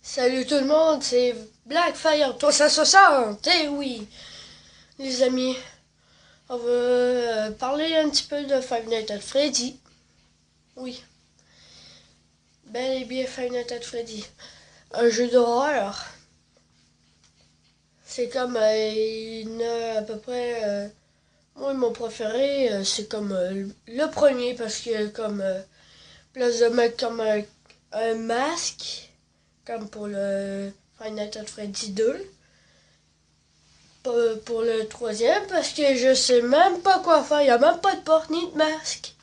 Salut tout le monde, c'est Blackfire 360. Eh oui, les amis, on va parler un petit peu de Five Nights at Freddy. Oui, bel et bien Five Nights at Freddy. Un jeu d'horreur. C'est comme, il y en a à peu près, moi mon préféré, c'est comme le premier parce que comme, place de mettre comme un masque, comme pour le Five Nights at Freddy 2. Pour le troisième parce que je sais même pas quoi faire. Il n'y a même pas de porte ni de masque.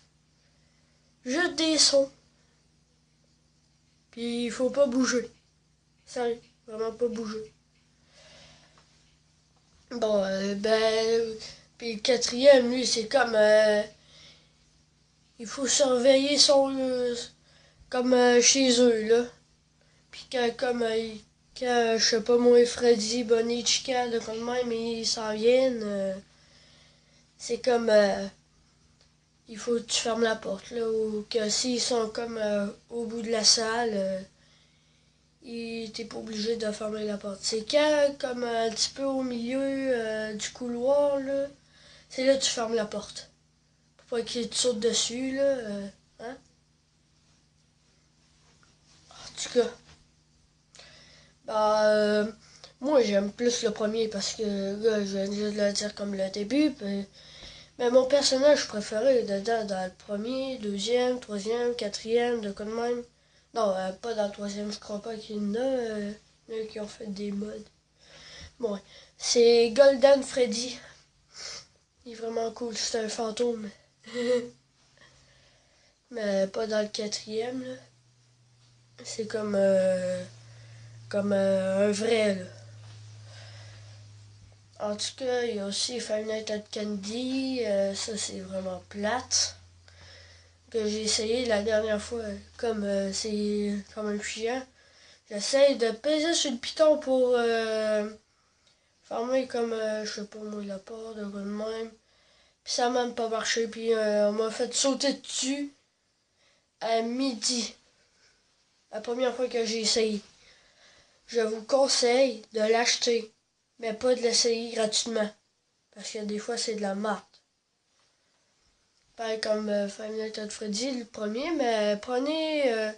Juste des sons. Puis il faut pas bouger. Sérieux, vraiment pas bouger. Bon, puis le quatrième, lui, c'est comme... il faut surveiller son... comme chez eux, là. Puis comme... quand, je sais pas moi, Freddy, Bonnie, Chica, là, comme même, ils s'en viennent. C'est comme... il faut que tu fermes la porte, là, ou que s'ils sont comme au bout de la salle, t'es pas obligé de fermer la porte. C'est quand, comme un petit peu au milieu du couloir, là, c'est là que tu fermes la porte. Pour pas qu'ils te sautent dessus, là. Hein? En tout cas, bah, moi j'aime plus le premier parce que, là, je viens juste de le dire comme le début, mais mon personnage préféré dedans, dans le premier, deuxième, troisième, quatrième, de quoi de même. Non, pas dans le troisième, je crois pas qu'il y en a, qui ont fait des mods. Bon, ouais. C'est Golden Freddy. Il est vraiment cool, c'est un fantôme. Mais pas dans le quatrième, là. C'est comme un vrai, là. En tout cas, il y a aussi Five Nights at Candy. Ça, c'est vraiment plate. Que j'ai essayé la dernière fois. Comme c'est comme un chiant. J'essaye de peser sur le piton pour fermer comme, je sais pas moi, la porte, de quoi de même. Puis ça n'a même pas marché. Puis on m'a fait sauter dessus à midi. La première fois que j'ai essayé. Je vous conseille de l'acheter. Mais pas de l'essayer gratuitement. Parce que des fois, c'est de la merde. Pareil comme Five Nights at Freddy, le premier. Mais prenez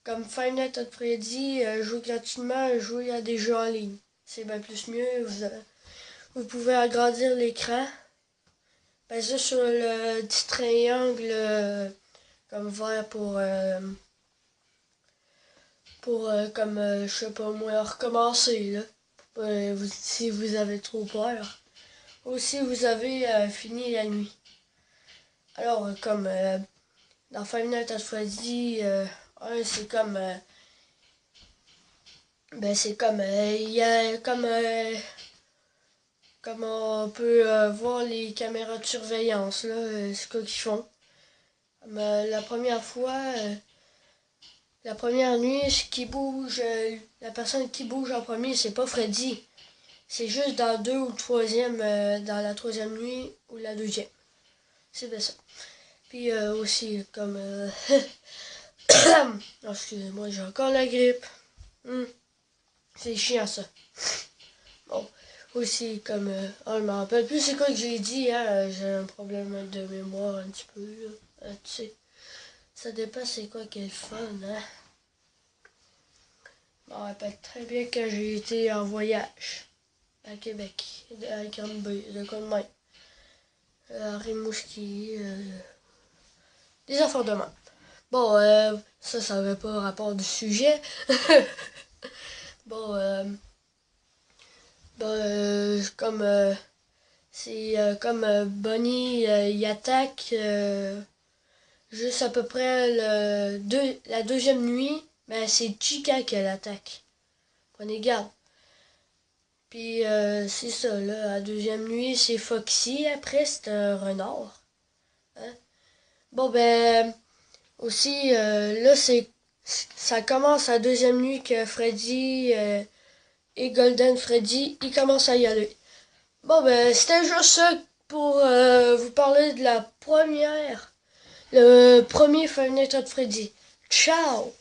comme Five Nights at Freddy, jouez gratuitement, jouez à des jeux en ligne. C'est bien plus mieux. Vous pouvez agrandir l'écran. Basé sur le petit triangle comme vert pour comme, je sais pas moi, recommencer, là. Si vous avez trop peur. Ou si vous avez fini la nuit. Alors, comme dans Five Nights at Freddy, c'est comme... c'est comme... il y a comme on peut voir les caméras de surveillance, là, c'est quoi qu'ils font. La première fois, la première nuit, ce qui bouge, la personne qui bouge en premier, c'est pas Freddy. C'est juste dans la deux ou troisième, dans la troisième nuit ou la deuxième. C'est de ça. Puis aussi, comme... oh, excusez-moi, j'ai encore la grippe. C'est chiant, ça. Bon, aussi, comme... je me rappelle plus c'est quoi que j'ai dit, hein. J'ai un problème de mémoire un petit peu, là. Tu sais, ça dépasse c'est quoi qui est le fun, hein. Je me rappelle très bien que j'ai été en voyage à Québec, à Granby, de quoi de même. À Rimouski, des affaires de même. Bon, ça n'avait pas rapport du sujet. Bon, comme c'est comme Bonnie, il attaque juste à peu près la deuxième nuit, mais c'est Chica qui l'attaque. Prenez garde. Puis c'est ça, là, la deuxième nuit, c'est Foxy, après c'est un renard. Hein? Bon, aussi, là, ça commence la deuxième nuit que Freddy et Golden Freddy, ils commencent à y aller. Bon, c'était juste ça pour vous parler de le premier Five Nights at Freddy. Ciao!